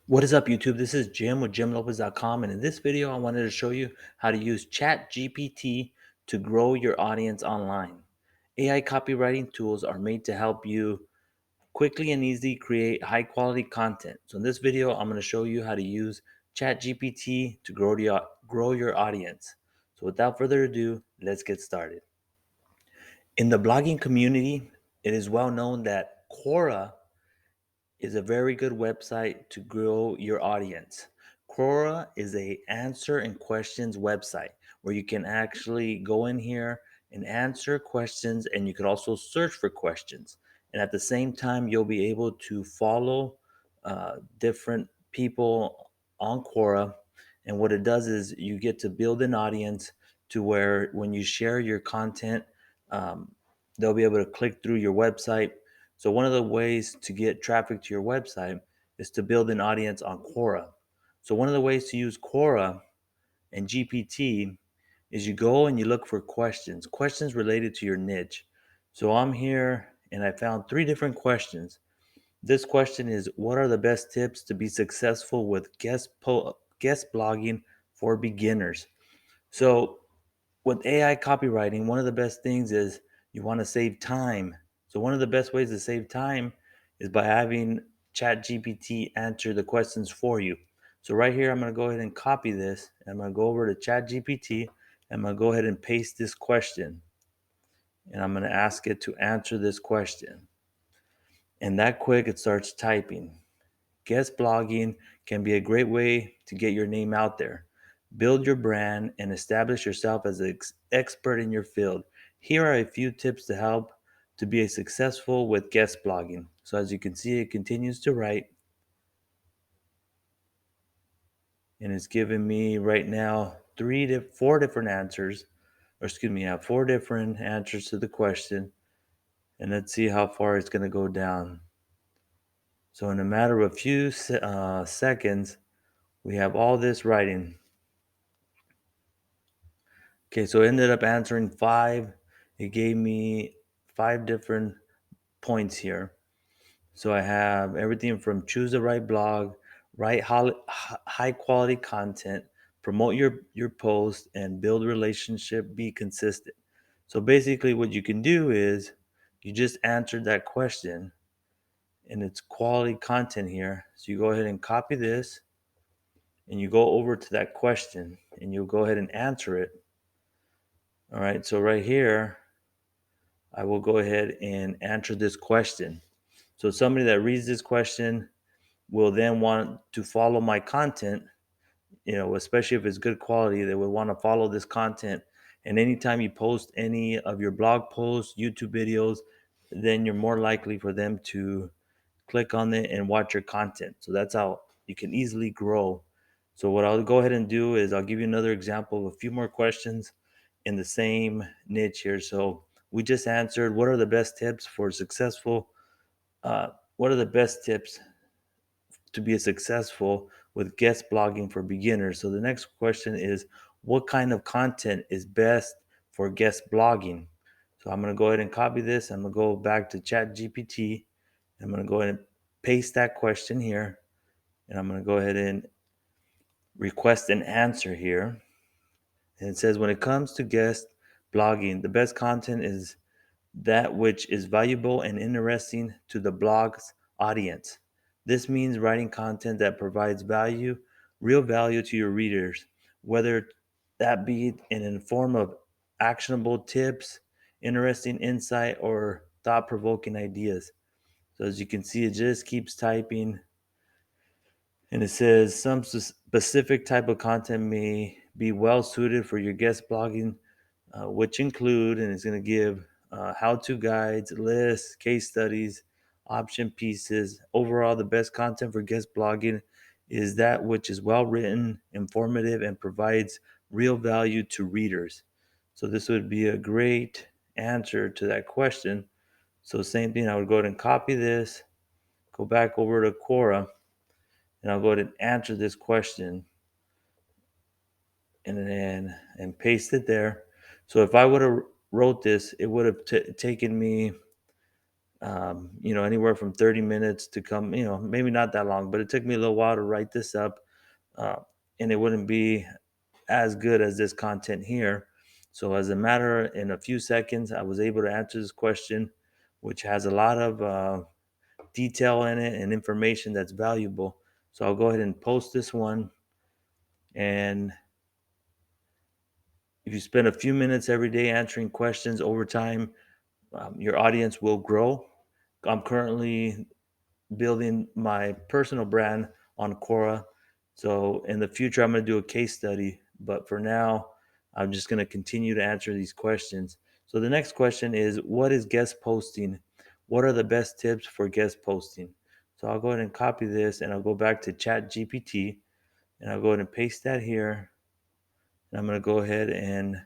What is up, YouTube? This is Jim with JimLopez.com, and in this video, I wanted to show you how to use ChatGPT to grow your audience online. AI copywriting tools are made to help you quickly and easily create high quality content. So in this video, I'm going to show you how to use ChatGPT to grow your audience. So without further ado, let's get started. In the blogging community, it is well known that Quora is a very good website to grow your audience. Quora is a answer and questions website where you can actually go in here and answer questions, and you can also search for questions. And at the same time, you'll be able to follow different people on Quora. And what it does is you get to build an audience to where when you share your content, um, they'll be able to click through your website. So one of the ways to get traffic to your website is to build an audience on Quora. So one of the ways to use Quora and GPT is you go and you look for questions related to your niche. So I'm here and I found three different questions. This question is, what are the best tips to be successful with guest blogging for beginners? So with AI copywriting, one of the best things is you want to save time. So one of the best ways to save time is by having ChatGPT answer the questions for you. So right here, I'm going to go ahead and copy this. I'm going to go over to ChatGPT. I'm going to go ahead and paste this question. And I'm going to ask it to answer this question. And that quick, it starts typing. Guest blogging can be a great way to get your name out there. Build your brand and establish yourself as an expert in your field. Here are a few tips to help to be successful with guest blogging. So as you can see, it continues to write, and it's giving me right now four different answers, or excuse me, four different answers to the question. And let's see how far it's going to go down. So in a matter of a few seconds, we have all this writing. Okay, so it ended up answering five. It gave me five different points here. So I have everything from choose the right blog, write high quality content, promote your post, and build relationship, be consistent. So basically, what you can do is you just answered that question, and it's quality content here. So you go ahead and copy this, and you go over to that question, and you'll go ahead and answer it. All right, so right here, I will go ahead and answer this question. So somebody that reads this question will then want to follow my content, especially if it's good quality, they would want to follow this content. And anytime you post any of your blog posts, YouTube videos, then you're more likely for them to click on it and watch your content. So that's how you can easily grow. So what I'll go ahead and do is I'll give you another example of a few more questions in the same niche here. So we just answered what are the best tips for successful what are the best tips to be successful with guest blogging for beginners. So the next question is, what kind of content is best for guest blogging? So I'm going to go ahead and copy this. I'm going to go back to ChatGPT. I'm going to go ahead and paste that question here. And I'm going to go ahead and request an answer here. And it says, when it comes to guest blogging, the best content is that which is valuable and interesting to the blog's audience. This means writing content that provides real value to your readers, whether that be in the form of actionable tips, interesting insight, or thought provoking ideas. So, as you can see, it just keeps typing, and it says some specific type of content may be well suited for your guest blogging, which include, and it's going to give how-to guides, lists, case studies, option pieces. Overall, the best content for guest blogging is that which is well written, informative, and provides real value to readers. So this would be a great answer to that question. So same thing, I would go ahead and copy this, go back over to Quora, and I'll go ahead and answer this question and paste it there. So if I would have wrote this, it would have taken me Anywhere from 30 minutes to come, maybe not that long, but it took me a little while to write this up. Uh, and it wouldn't be as good as this content here. So, as a matter in a few seconds, I was able to answer this question, which has a lot of detail in it and information that's valuable. So, I'll go ahead and post this one. And if you spend a few minutes every day answering questions over time, your audience will grow. I'm currently building my personal brand on Quora. So in the future, I'm going to do a case study. But for now, I'm just going to continue to answer these questions. So the next question is, what is guest posting? What are the best tips for guest posting? So I'll go ahead and copy this and I'll go back to ChatGPT and I'll go ahead and paste that here. And I'm going to go ahead and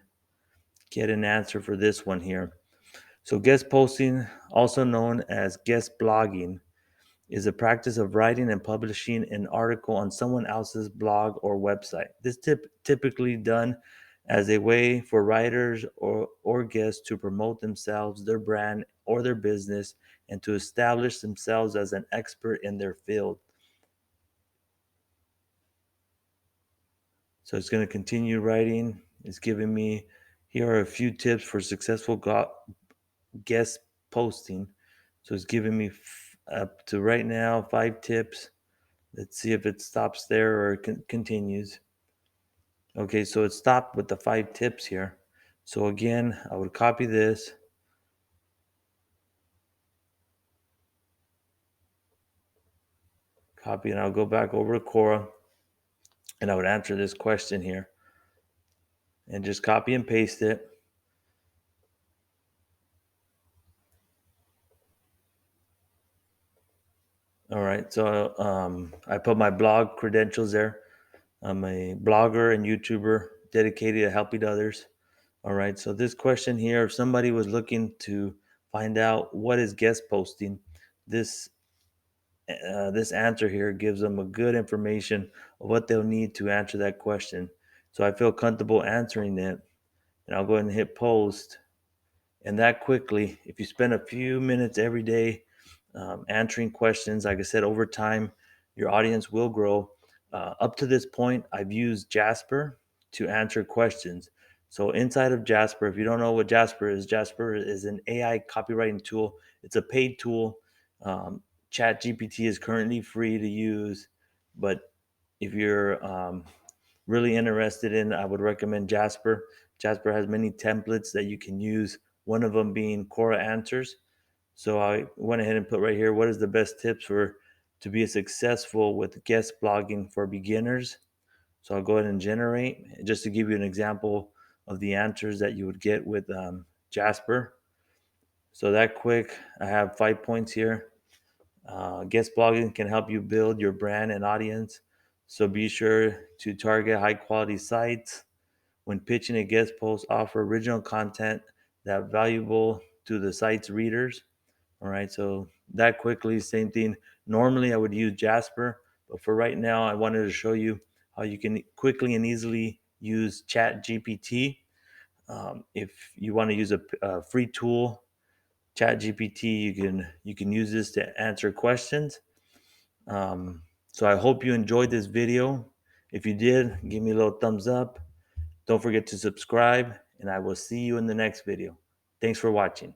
get an answer for this one here. So guest posting, also known as guest blogging, is a practice of writing and publishing an article on someone else's blog or website. This typically done as a way for writers or guests to promote themselves, their brand, or their business, and to establish themselves as an expert in their field. So it's going to continue writing. It's giving me, here are a few tips for successful guest posting. So it's giving me up to right now 5 tips. Let's see if it stops there or continues. Okay, so it stopped with the 5 tips here. So again, I would copy this, copy, and I'll go back over to Quora and I would answer this question here and just copy and paste it. All right, so I put my blog credentials there. I'm a blogger and YouTuber dedicated to helping others. All right, so this question here, if somebody was looking to find out what is guest posting, this this answer here gives them a good information of what they'll need to answer that question. So I feel comfortable answering it, and I'll go ahead and hit post. And that quickly, if you spend a few minutes every day answering questions, like I said, over time, your audience will grow. Up to this point, I've used Jasper to answer questions. So inside of Jasper, if you don't know what Jasper is an AI copywriting tool. It's a paid tool. ChatGPT is currently free to use, but if you're really interested in, I would recommend Jasper. Jasper has many templates that you can use, one of them being Quora Answers. So I went ahead and put right here, what is the best tips for to be successful with guest blogging for beginners? So I'll go ahead and generate, just to give you an example of the answers that you would get with Jasper. So that quick, I have 5 points here. Guest blogging can help you build your brand and audience. So be sure to target high quality sites. When pitching a guest post, offer original content that valuable to the site's readers. All right, so that quickly, same thing. Normally I would use Jasper, but for right now, I wanted to show you how you can quickly and easily use Chat GPT. If you want to use a free tool, Chat GPT, you can use this to answer questions. So I hope you enjoyed this video. If you did, give me a little thumbs up. Don't forget to subscribe, and I will see you in the next video. Thanks for watching.